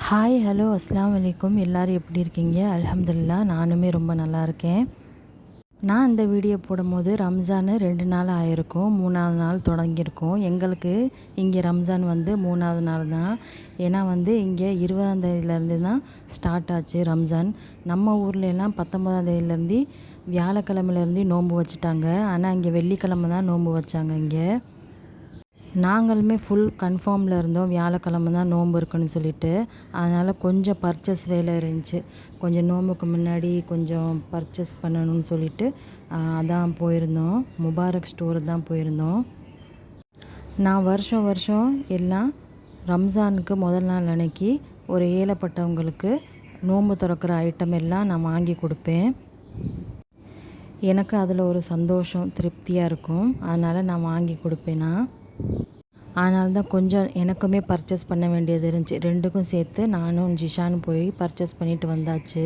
Hi hello அஸ்ஸலாமு அலைக்கும். எல்லோரும் எப்படி இருக்கீங்க? அல்ஹம்துலில்லாஹ் நானுமே ரொம்ப நல்லா இருக்கேன். நான் இந்த வீடியோ போடும்போது ரம்ஜான் 2 நாள் ஆயிருக்கும். 3வது நாள் தொடங்கியிருக்கும். எங்களுக்கு இங்கே ரம்ஜான் வந்து 3வது நாள் தான். ஏன்னா வந்து இங்கே 20ஆம் தேதியிலேருந்து தான் ஸ்டார்ட் ஆச்சு ரம்ஜான். நம்ம ஊர்லலாம் 19ஆம் தேதியிலேருந்து வியாழக்கிழமையிலேருந்து நோன்பு வச்சுட்டாங்க. ஆனால் இங்கே வெள்ளிக்கிழமை தான் நோன்பு வச்சாங்க இங்கே. நாங்களுமே ஃபுல் கன்ஃபார்மில் இருந்தோம் வியாழக்கிழமை தான் நோன்பு இருக்குன்னு சொல்லிட்டு. அதனால் கொஞ்சம் பர்ச்சேஸ் வேலை இருந்துச்சு. கொஞ்சம் நோன்புக்கு முன்னாடி கொஞ்சம் பர்ச்சேஸ் பண்ணணும்னு சொல்லிட்டு அதான் போயிருந்தோம். முபாரக் ஸ்டோர் தான் போயிருந்தோம். நான் வருஷம் வருஷம் எல்லாம் ரம்ஜானுக்கு முதல் நாள் அன்னைக்கு ஒரு ஏழைப்பட்டவங்களுக்கு நோன்பு திறக்கிற ஐட்டம் எல்லாம் நான் வாங்கி கொடுப்பேன். எனக்கு அதில் ஒரு சந்தோஷம் திருப்தியாக இருக்கும். அதனால் நான் வாங்கி கொடுப்பேன். அதனால தான் கொஞ்சம் எனக்குமே பர்ச்சேஸ் பண்ண வேண்டியது இருந்துச்சு. 2க்கும் சேர்த்து நானும் ஜிஷானும் போய் பர்ச்சேஸ் பண்ணிட்டு வந்தாச்சு.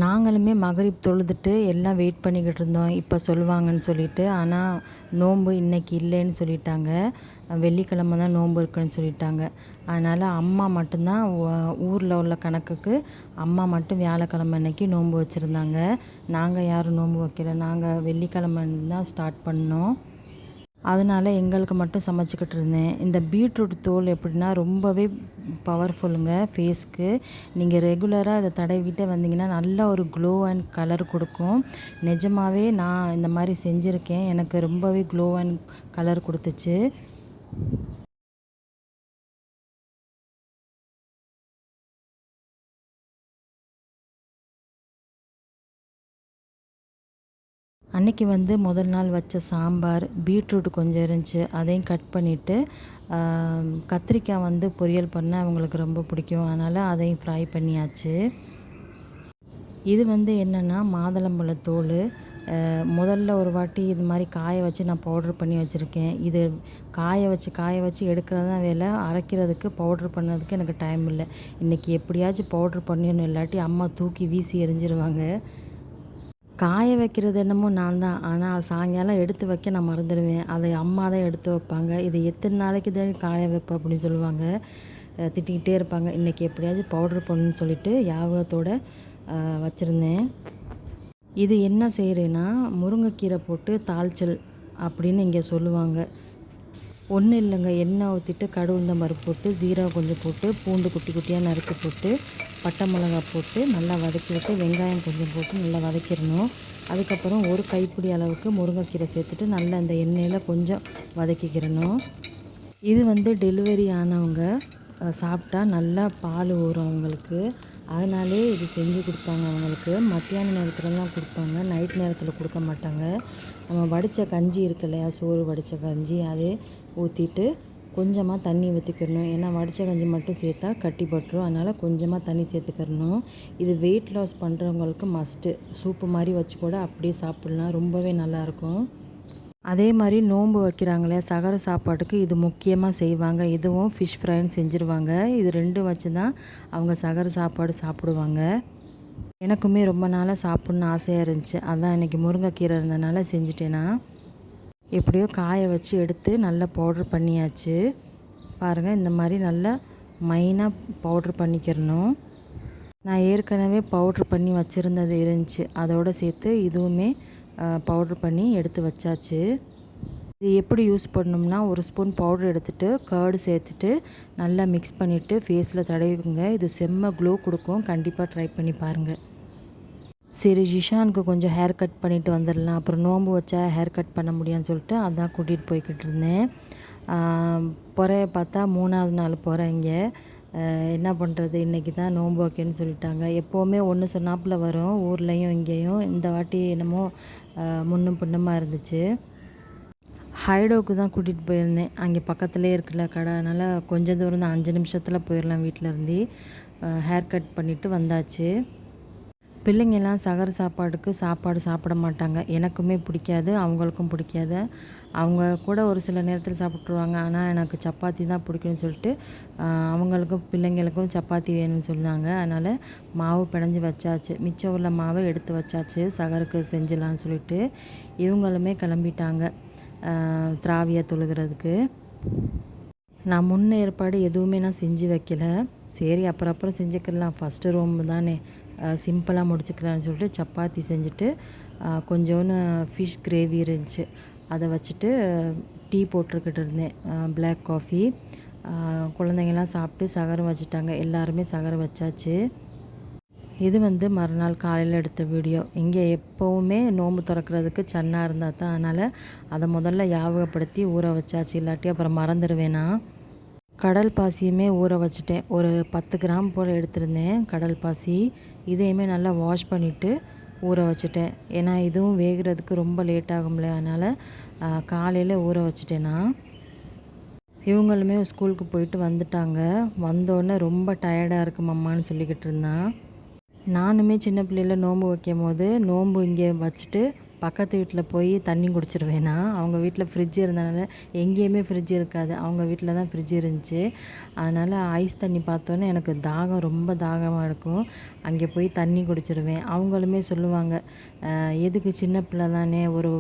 நாங்களுமே மகரிப் தொழுதுட்டு எல்லாம் வெயிட் பண்ணிக்கிட்டு இருந்தோம் இப்போ சொல்லுவாங்கன்னு சொல்லிட்டு. ஆனால் நோன்பு இன்றைக்கி இல்லைன்னு சொல்லிட்டாங்க. வெள்ளிக்கிழமை தான் நோன்பு இருக்குன்னு சொல்லிட்டாங்க. அதனால் அம்மா மட்டும்தான் ஊரில் உள்ள கணக்குக்கு அம்மா மட்டும் வியாழக்கிழமை அன்னைக்கு நோன்பு வச்சுருந்தாங்க. நாங்கள் யாரும் நோன்பு வைக்கல. நாங்கள் வெள்ளிக்கிழமை தான் ஸ்டார்ட் பண்ணோம். அதனால் எங்களுக்கு மட்டும் சமைச்சிக்கிட்டு இருந்தேன். இந்த பீட்ரூட் தோல் எப்படின்னா ரொம்பவே பவர்ஃபுல்லுங்க ஃபேஸ்க்கு. நீங்கள் ரெகுலராக இதை தடவிட்டே வந்தீங்கன்னா நல்ல ஒரு க்ளோ அண்ட் கலர் கொடுக்கும். நிஜமாகவே நான் இந்த மாதிரி செஞ்சுருக்கேன். எனக்கு ரொம்பவே க்ளோ அண்ட் கலர் கொடுத்துச்சு. அன்றைக்கி வந்து முதல் நாள் வச்ச சாம்பார், பீட்ரூட் கொஞ்சம் இருந்துச்சு. அதையும் கட் பண்ணிவிட்டு கத்திரிக்காய் வந்து பொரியல் பண்ண அவங்களுக்கு ரொம்ப பிடிக்கும். அதனால் அதையும் ஃப்ரை பண்ணியாச்சு. இது வந்து என்னென்னா மாதுளம்பழ தோல். முதல்ல ஒரு வாட்டி இது மாதிரி காய வச்சு நான் பவுட்ரு பண்ணி வச்சுருக்கேன். இது காய வச்சு எடுக்கிறது தான் வேலை. அரைக்கிறதுக்கு பவுட்ரு பண்ணதுக்கு எனக்கு டைம் இல்லை. இன்றைக்கி எப்படியாச்சும் பவுட்ரு பண்ணிடணும், இல்லாட்டி அம்மா தூக்கி வீசி எறிஞ்சிருவாங்க. காய வைக்கிறது என்னமோ நான் தான். ஆனால் சாயங்காலம் எடுத்து வைக்க நான் மறந்துடுவேன். அதை அம்மா தான் எடுத்து வைப்பாங்க. இது எத்தனை நாளைக்கு தான் காய வைப்பேன் அப்படின்னு சொல்லுவாங்க. திட்டிக்கிட்டே இருப்பாங்க. இன்றைக்கி எப்படியாச்சும் பவுட்ரு பண்ணணும்னு சொல்லிட்டு ஞாபகத்தோடு வச்சுருந்தேன். இது என்ன செய்கிறேன்னா முருங்கைக்கீரை போட்டு தாளிச்சல் அப்படின்னு இங்கே சொல்லுவாங்க. ஒன்றும் இல்லைங்க, எண்ணெய் ஊற்றிட்டு கடுகு உளுந்தம் பருப்பு போட்டு ஜீரகம் கொஞ்சம் போட்டு பூண்டு குட்டி குட்டியாக நறுக்கி போட்டு பட்டை மிளகாய் போட்டு நல்லா வதக்கி விட்டு வெங்காயம் கொஞ்சம் போட்டு நல்லா வதக்கிடணும். அதுக்கப்புறம் ஒரு கைப்பிடி அளவுக்கு முருங்கைக்கீரை சேர்த்துட்டு நல்லா இந்த எண்ணெயில் கொஞ்சம் வதக்கிக்கிறணும். இது வந்து டெலிவரி ஆனவங்க சாப்பிட்டா நல்லா பால் ஊறும் அவங்களுக்கு. அதனாலே இது செஞ்சு கொடுப்பாங்க அவங்களுக்கு. மத்தியான நேரத்துலலாம் கொடுப்பாங்க, நைட் நேரத்தில் கொடுக்க மாட்டாங்க. நம்ம வடித்த கஞ்சி இருக்கு இல்லையா, சோறு வடித்த கஞ்சி, அதே ஊற்றிட்டு கொஞ்சமாக தண்ணி ஊற்றிக்கிறணும். ஏன்னா வடித்த கஞ்சி மட்டும் சேர்த்தா கட்டி பட்டுரும். அதனால் கொஞ்சமாக தண்ணி சேர்த்துக்கிறணும். இது வெயிட் லாஸ் பண்ணுறவங்களுக்கு மஸ்ட்டு. சூப்பு மாதிரி வச்சு கூட அப்படியே சாப்பிட்லாம், ரொம்பவே நல்லாயிருக்கும். அதே மாதிரி நோன்பு வைக்கிறாங்களே சகர சாப்பாட்டுக்கு இது முக்கியமாக செய்வாங்க. இதுவும் ஃபிஷ் ஃப்ரைன்னு செஞ்சுருவாங்க. இது 2 வச்சு தான் அவங்க சகர சாப்பாடு சாப்பிடுவாங்க. எனக்குமே ரொம்ப நாளாக சாப்பிட்ணுன்னு ஆசையாக இருந்துச்சு. அதான் இன்றைக்கி முருங்கைக்கீரை இருந்ததுனால செஞ்சுட்டேன்னா. எப்படியோ காய வச்சு எடுத்து நல்லா பவுட்ரு பண்ணியாச்சு. பாருங்கள், இந்த மாதிரி நல்லா மைனாக பவுட்ரு பண்ணிக்கிறணும். நான் ஏற்கனவே பவுட்ரு பண்ணி வச்சுருந்தது இருந்துச்சு, அதோடு சேர்த்து இதுவுமே பவுட்ரு பண்ணி எடுத்து வச்சாச்சு. இது எப்படி யூஸ் பண்ணணும்னா, ஒரு ஸ்பூன் பவுட்ரு எடுத்துகிட்டு கர்டு சேர்த்துட்டு நல்லா மிக்ஸ் பண்ணிவிட்டு ஃபேஸில் தடவிக்குங்க. இது செம்ம க்ளோ கொடுக்கும். கண்டிப்பாக ட்ரை பண்ணி பாருங்கள். சரி, ஜிஷானுக்கு கொஞ்சம் ஹேர் கட் பண்ணிவிட்டு வந்துடலாம். அப்புறம் நோன்பு வச்சா ஹேர் கட் பண்ண முடியாதுன்னு சொல்லிட்டு அதான் கூட்டிகிட்டு போய்கிட்டு இருந்தேன். பொறைய பார்த்தா 3வது நாள் பொறை இங்கே. என்ன பண்ணுறது, இன்றைக்கி தான் நோன்பு வைக்கணும்னு சொல்லிட்டாங்க. எப்போவுமே ஒன்று சொன்னாப்பில் வரும் ஊர்லேயும் இங்கேயும். இந்த வாட்டி என்னமோ முன்னும் பின்னுமாக இருந்துச்சு. ஹைடோவுக்கு தான் கூட்டிகிட்டு போயிருந்தேன். அங்கே பக்கத்துலேயே இருக்குல்ல கடை, அதனால் கொஞ்சம் தூரம் தான், 5 நிமிஷத்தில் போயிடலாம் வீட்டிலேருந்து. ஹேர் கட் பண்ணிவிட்டு வந்தாச்சு. பிள்ளைங்கெல்லாம் சகர சாப்பாடுக்கு சாப்பாடு சாப்பிட மாட்டாங்க. எனக்குமே பிடிக்காது, அவங்களுக்கும் பிடிக்காது. அவங்க கூட ஒரு சில நேரத்தில் சாப்பிட்ருவாங்க. ஆனால் எனக்கு சப்பாத்தி தான் பிடிக்கும்னு சொல்லிட்டு அவங்களுக்கும் பிள்ளைங்களுக்கும் சப்பாத்தி வேணும்னு சொன்னாங்க. அதனால் மாவு பிணைஞ்சி வச்சாச்சு. மிச்சம் உள்ள மாவை எடுத்து வச்சாச்சு சகருக்கு செஞ்சிடலான்னு சொல்லிட்டு. இவங்களுமே கிளம்பிட்டாங்க திராவியா தொழுகிறதுக்கு. நான் முன்னேற்பாடு எதுவுமே நான் செஞ்சு வைக்கல. சரி அப்புறம் அப்புறம் செஞ்சுக்கலாம், ஃபஸ்ட்டு நோம்பு தானே, சிம்பிளாக முடிச்சுக்கலான்னு சொல்லிட்டு சப்பாத்தி செஞ்சுட்டு கொஞ்சோன்னு ஃபிஷ் கிரேவி இருந்துச்சு, அதை வச்சுட்டு டீ போட்டுருக்கிட்டு இருந்தேன், பிளாக் காஃபி. குழந்தைங்கள்லாம் சாப்பிட்டு சகரம் வச்சுட்டாங்க, எல்லாருமே சகரம் வச்சாச்சு. இது வந்து மறுநாள் காலையில் எடுத்த வீடியோ. இங்கே எப்போவுமே நோன்பு திறக்கிறதுக்கு சன்னா இருந்தால் தான், அதனால் அதை முதல்ல ஞாபகப்படுத்தி ஊற வச்சாச்சு, இல்லாட்டி அப்புறம் மறந்துடுவேனா. கடல் பாசியுமே ஊற வச்சுட்டேன், ஒரு 10 கிராம் போல் எடுத்திருந்தேன் கடல் பாசி. இதையுமே நல்லா வாஷ் பண்ணிவிட்டு ஊற வச்சுட்டேன், ஏன்னா இதுவும் வேகிறதுக்கு ரொம்ப லேட் ஆகும்ல, அதனால் காலையில் ஊற வச்சுட்டேன்னா. இவங்களுமே ஸ்கூலுக்கு போயிட்டு வந்துட்டாங்க, வந்தோடனே ரொம்ப டயர்டாக இருக்கு மம்மான்னு சொல்லிக்கிட்டு இருந்தான். நானுமே சின்ன பிள்ளையில நோன்பு வைக்கும்போது நோன்பு இங்கே வச்சுட்டு பக்கத்து வீட்டில் போய் தண்ணி குடிச்சிருவேனா. அவங்க வீட்டில் ஃப்ரிட்ஜ் இருந்தனால, எங்கேயுமே ஃப்ரிட்ஜ் இருக்காது, அவங்க வீட்டில் தான் ஃப்ரிட்ஜ் இருந்துச்சு. அதனால் ஐஸ் தண்ணி பார்த்தோன்னே எனக்கு தாகம் ரொம்ப தாகமாக இருக்கும், அங்கே போய் தண்ணி குடிச்சிருவேன். அவங்களுமே சொல்லுவாங்க, எதுக்கு சின்ன பிள்ளை தானே, ஒரு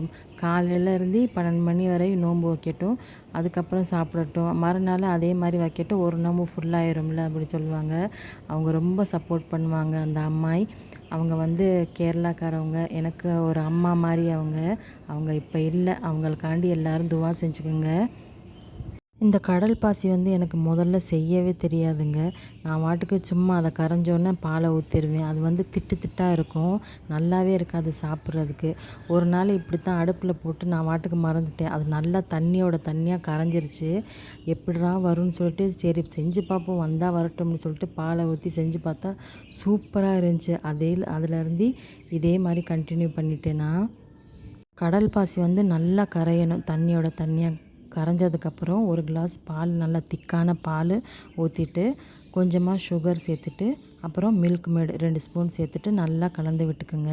காலையிலேருந்து 12 மணி வரை நோன்பு வைக்கட்டும், அதுக்கப்புறம் சாப்பிடட்டும், மறுநாள் அதே மாதிரி வைக்கட்டும், ஒரு நோன்பு ஃபுல்லாகிரும்ல அப்படி சொல்லுவாங்க. அவங்க ரொம்ப சப்போர்ட் பண்ணுவாங்க அந்த அம்மாய். அவங்க வந்து கேரளாக்காரவங்க, எனக்கு ஒரு அம்மா மாதிரி அவங்க. அவங்க இப்போ இல்லை, அவங்களுக்காண்டி எல்லோரும் துவா செஞ்சுக்குங்க. இந்த கடல் பாசி வந்து எனக்கு முதல்ல செய்யவே தெரியாதுங்க. நான் பாட்டுக்கு சும்மா அதை கரைஞ்சோன்னே பாலை ஊற்றிடுவேன். அது வந்து திட்டு திட்டாக இருக்கும், நல்லாவே இருக்காது சாப்பிட்றதுக்கு. ஒரு நாள் இப்படி தான் அடுப்பில் போட்டு நான் பாட்டுக்கு மறந்துட்டேன், அது நல்லா தண்ணியோட தண்ணியாக கரைஞ்சிருச்சு. எப்படிடா வரும்னு சொல்லிட்டு சரி செஞ்சு பார்ப்போம், வந்தால் வரட்டும்னு சொல்லிட்டு பாலை ஊற்றி செஞ்சு பார்த்தா சூப்பராக இருந்துச்சு. அதுலேருந்து இதே மாதிரி கண்டினியூ பண்ணிட்டேன்னா. கடல் பாசி வந்து நல்லா கரையணும், தண்ணியோட தண்ணியாக கரைஞ்சதுக்கப்புறம் ஒரு கிளாஸ் பால், நல்லா திக்கான பால் ஊற்றிட்டு கொஞ்சமாக சுகர் சேர்த்துட்டு அப்புறம் மில்க் மேடு 2 ஸ்பூன் சேர்த்துட்டு நல்லா கலந்து விட்டுக்குங்க.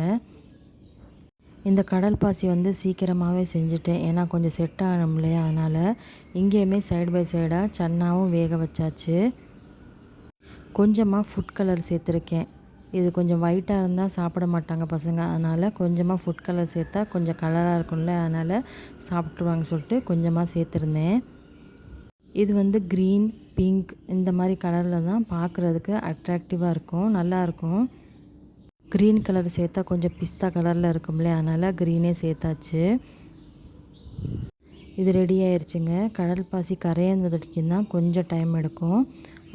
இந்த கடல் பாசி வந்து சீக்கிரமாகவே செஞ்சுட்டேன், ஏன்னா கொஞ்சம் செட் ஆகணும் இல்லையா, அதனால். இங்கேயுமே சைடு பை சைடாக சன்னாவும் வேக வச்சாச்சு. கொஞ்சமாக ஃபுட் கலர் சேர்த்துருக்கேன், இது கொஞ்சம் ஒயிட்டாக இருந்தால் சாப்பிட மாட்டாங்க பசங்க, அதனால் கொஞ்சமாக ஃபுட் கலர் சேர்த்தா கொஞ்சம் கலராக இருக்கும்ல, அதனால் சாப்பிட்ருவாங்கன்னு சொல்லிட்டு கொஞ்சமாக சேர்த்துருந்தேன். இது வந்து க்ரீன், பிங்க் இந்த மாதிரி கலரில் தான் பார்க்குறதுக்கு அட்ராக்டிவாக இருக்கும், நல்லாயிருக்கும். க்ரீன் கலர் சேர்த்தா கொஞ்சம் பிஸ்தா கலரில் இருக்கும்ல, அதனால் க்ரீனே சேர்த்தாச்சு. இது ரெடி ஆயிடுச்சுங்க. கடல் பாசி கரையாந்து வரைக்கும் தான் கொஞ்சம் டைம் எடுக்கும்,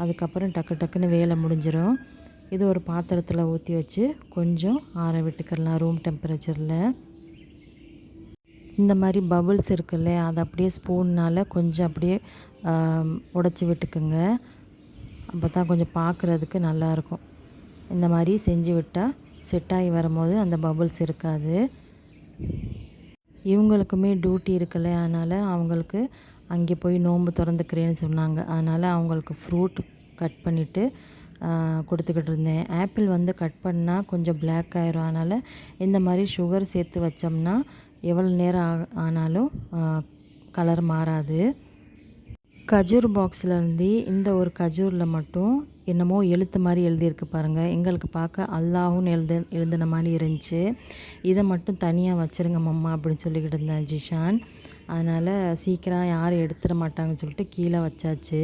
அதுக்கப்புறம் டக்கு டக்குன்னு வேலை முடிஞ்சிடும். இது ஒரு பாத்திரத்தில் ஊற்றி வச்சு கொஞ்சம் ஆற விட்டுக்கலாம் ரூம் டெம்பரேச்சரில். இந்த மாதிரி பபுள்ஸ் இருக்குல்ல, அதை அப்படியே ஸ்பூன்னால் கொஞ்சம் அப்படியே உடச்சி விட்டுக்குங்க, அப்போ தான் கொஞ்சம் பார்க்குறதுக்கு நல்லாயிருக்கும். இந்த மாதிரி செஞ்சு விட்டால் செட் ஆகி வரும்போது அந்த பபுள்ஸ் இருக்காது. இவங்களுக்குமே டியூட்டி இருக்குல்ல, அதனால் அவங்களுக்கு அங்கே போய் நோன்பு திறந்துக்கிறேன்னு சொன்னாங்க, அதனால் அவங்களுக்கு ஃப்ரூட் கட் பண்ணிவிட்டு கொடுத்துக்கிட்டு இருந்தேன். ஆப்பிள் வந்து கட் பண்ணால் கொஞ்சம் பிளாக் ஆயிரும், அதனால் இந்த மாதிரி சுகர் சேர்த்து வச்சோம்னா எவ்வளோ நேரம் ஆனாலும் கலர் மாறாது. கஜூர் பாக்ஸ்லேருந்து இந்த ஒரு கஜூரில் மட்டும் என்னமோ எழுத்து மாதிரி எழுதியிருக்கு பாருங்கள், எங்களுக்கு பார்க்க அல்லாஹுன்னு எழுதின மாதிரி இருந்துச்சு. இதை மட்டும் தனியாக வச்சுருங்க மம்மா அப்படின்னு சொல்லிக்கிட்டு இருந்தேன் ஜிஷான். அதனால் சீக்கிரம் யாரும் எடுத்துட மாட்டாங்கன்னு சொல்லிட்டு கீழே வச்சாச்சு.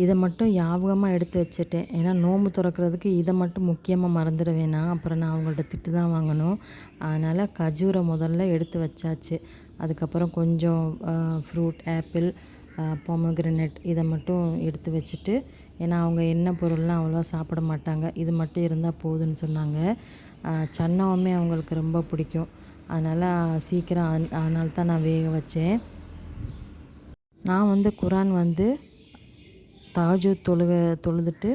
இதை மட்டும் ஞாபகமாக எடுத்து வச்சுட்டேன், ஏன்னா நோன்பு திறக்கிறதுக்கு இதை மட்டும் முக்கியமாக மறந்துட வேணாம், அப்புறம் நான் அவங்கள்ட்ட திட்டு தான் வாங்கணும். அதனால் கஜூரை முதல்ல எடுத்து வச்சாச்சு. அதுக்கப்புறம் கொஞ்சம் ஃப்ரூட், ஆப்பிள், பொமோகிரனட் இதை மட்டும் எடுத்து வச்சுட்டு, ஏன்னா அவங்க எண்ணெய் பொருள்லாம் அவ்வளோவா சாப்பிட மாட்டாங்க, இது மட்டும் இருந்தால் போதும்னு சொன்னாங்க. சன்னாவுமே அவங்களுக்கு ரொம்ப பிடிக்கும், அதனால் சீக்கிரம் அதனால தான் நான் வேக வச்சேன். நான் வந்து குரான் வந்து தஹஜ்ஜுத் தொழுதுட்டு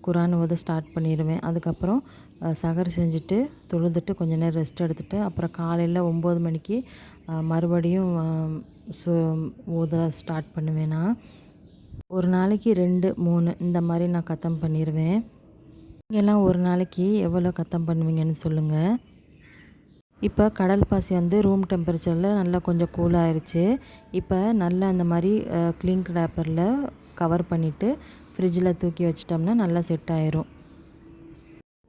குரான் ஓத ஸ்டார்ட் பண்ணிடுவேன். அதுக்கப்புறம் சஹர் செஞ்சுட்டு தொழுதுட்டு கொஞ்ச நேரம் ரெஸ்ட் எடுத்துகிட்டு அப்புறம் காலையில் 9 மணிக்கு மறுபடியும் ஓத ஸ்டார்ட் பண்ணுவேன். நான் ஒரு நாளைக்கு 2, 3 இந்த மாதிரி நான் கத்தம் பண்ணிடுவேன். நீங்கள்லாம் ஒரு நாளைக்கு எவ்வளோ கத்தம் பண்ணுவீங்கன்னு சொல்லுங்கள். இப்போ கடல் பாசி வந்து ரூம் டெம்பரேச்சரில் நல்லா கொஞ்சம் கூலாகிருச்சு. இப்போ நல்லா அந்த மாதிரி க்ளீன் ரேப்பரில் கவர் பண்ணிவிட்டு ஃப்ரிட்ஜில் தூக்கி வச்சிட்டோம்னா நல்லா செட் ஆயிரும்.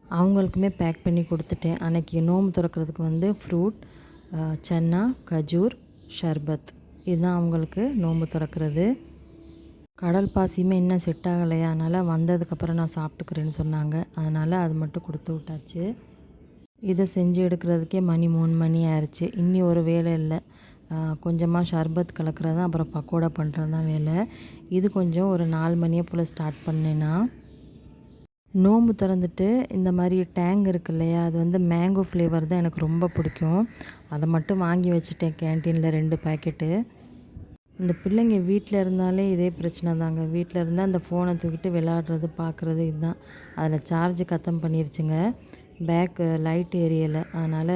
அவங்களுக்குமே பேக் பண்ணி கொடுத்துட்டேன். அன்றைக்கி நோம்பு திறக்கிறதுக்கு வந்து ஃப்ரூட், சன்னா, கஜூர், ஷர்பத் இதுதான் அவங்களுக்கு நோம்பு திறக்கிறது. கடல் பாசியுமே இன்னும் செட் ஆகலையா, அதனால் வந்ததுக்கப்புறம் நான் சாப்பிட்டுக்கிறேன்னு சொன்னாங்க. அதனால் அது மட்டும் கொடுத்து விட்டாச்சு. இதை செஞ்சு எடுக்கிறதுக்கே மணி 3 மணி ஆயிடுச்சு. இன்னி ஒரு வேலை இல்லை. கொஞ்சமாக ஷர்பத் கலக்கிறது தான், அப்புறம் பக்கோடா பண்ணுறது தான் வேலை. இது கொஞ்சம் ஒரு 4 மணியை போல் ஸ்டார்ட் பண்ணேன்னா, நோன்பு திறந்துட்டு இந்த மாதிரி டேங் இருக்கு இல்லையா, அது வந்து மேங்கோ ஃப்ளேவர் தான் எனக்கு ரொம்ப பிடிக்கும். அதை மட்டும் வாங்கி வச்சுட்டேன் கேன்டீனில் 2 பேக்கெட்டு. இந்த பிள்ளைங்க வீட்டில் இருந்தாலே இதே பிரச்சனை தாங்க. வீட்டில் இருந்தால் அந்த ஃபோனை தூக்கிட்டு விளையாடுறது பார்க்குறது இதுதான். அதில் சார்ஜ் கத்தம் பண்ணிருச்சுங்க. பேக்கு லைட் எரியலை, அதனால்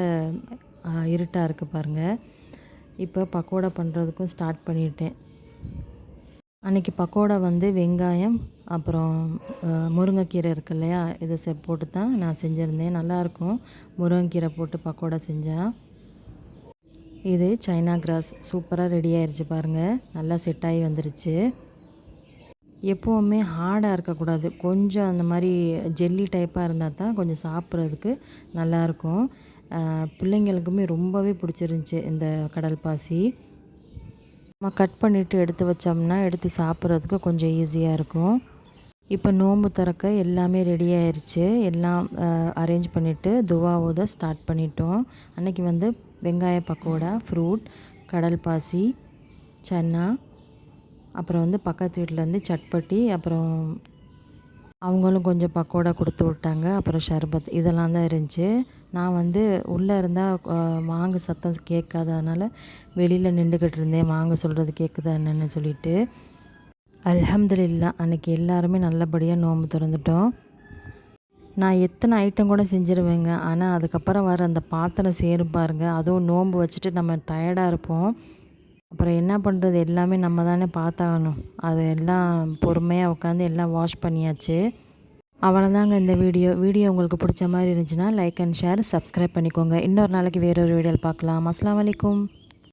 இருட்டாக இருக்குது பாருங்கள். இப்போ பக்கோடா பண்ணுறதுக்கும் ஸ்டார்ட் பண்ணிட்டேன். அன்றைக்கி பக்கோடா வந்து வெங்காயம் அப்புறம் முருங்கைக்கீரை இருக்கு இல்லையா, இதை போட்டு தான் நான் செஞ்சுருந்தேன். நல்லாயிருக்கும் முருங்கைக்கீரை போட்டு பக்கோடா செஞ்சால். இது சைனா கிராஸ் சூப்பராக ரெடி ஆயிடுச்சு பாருங்கள். நல்லா செட் ஆகி வந்துருச்சு. எப்போவுமே ஹார்டாக இருக்கக்கூடாது, கொஞ்சம் அந்த மாதிரி ஜெல்லி டைப்பாக இருந்தால் தான் கொஞ்சம் சாப்பிட்றதுக்கு நல்லாயிருக்கும். பிள்ளைங்களுக்குமே ரொம்பவே பிடிச்சிருந்துச்சி இந்த கடல் பாசி. நம்ம கட் பண்ணிவிட்டு எடுத்து வச்சோம்னா எடுத்து சாப்பிட்றதுக்கு கொஞ்சம் ஈஸியாக இருக்கும். இப்போ நோன்பு திறக்க எல்லாமே ரெடி ஆயிடுச்சு. எல்லாம் அரேஞ்ச் பண்ணிவிட்டு துவா ஓத ஸ்டார்ட் பண்ணிட்டோம். அன்றைக்கி வந்து வெங்காய பக்கோடா, ஃப்ரூட், கடல் பாசி, சன்னா, அப்புறம் வந்து பக்கத்து வீட்டிலேருந்து சட்பட்டி, அப்புறம் அவங்களும் கொஞ்சம் பக்கோடா கொடுத்து விட்டாங்க. அப்புறம் ஷர்பத், இதெல்லாம் தான் இருந்துச்சு. நான் வந்து உள்ளே இருந்தால் வாங்க சத்தம் கேட்காதனால வெளியில் நின்றுக்கிட்டு இருந்தேன், வாங்க சொல்கிறது கேட்குதா என்னென்னு சொல்லிட்டு. அல்ஹம்துலில்லாஹ் அன்றைக்கி எல்லாருமே நல்லபடியாக நோன்பு திறந்துட்டோம். நான் எத்தனை ஐட்டம் கூட செஞ்சுருவேங்க. ஆனால் அதுக்கப்புறம் வர அந்த பாத்திரம் சேரும் பாருங்கள். அதுவும் நோன்பு வச்சுட்டு நம்ம டயர்டாக இருப்போம். அப்புறம் என்ன பண்ணுறது, எல்லாமே நம்ம தானே பார்த்தாகணும். அது எல்லாம் பொறுமையாக உட்காந்து எல்லாம் வாஷ் பண்ணியாச்சு. அவ்வளோதாங்க இந்த வீடியோ உங்களுக்கு பிடிச்ச மாதிரி இருந்துச்சுன்னா லைக் அண்ட் ஷேர், சப்ஸ்கிரைப் பண்ணிக்கோங்க. இன்னொரு நாளைக்கு வேறொரு வீடியோவில் பார்க்கலாம். அஸ்ஸலாமு அலைக்கும்.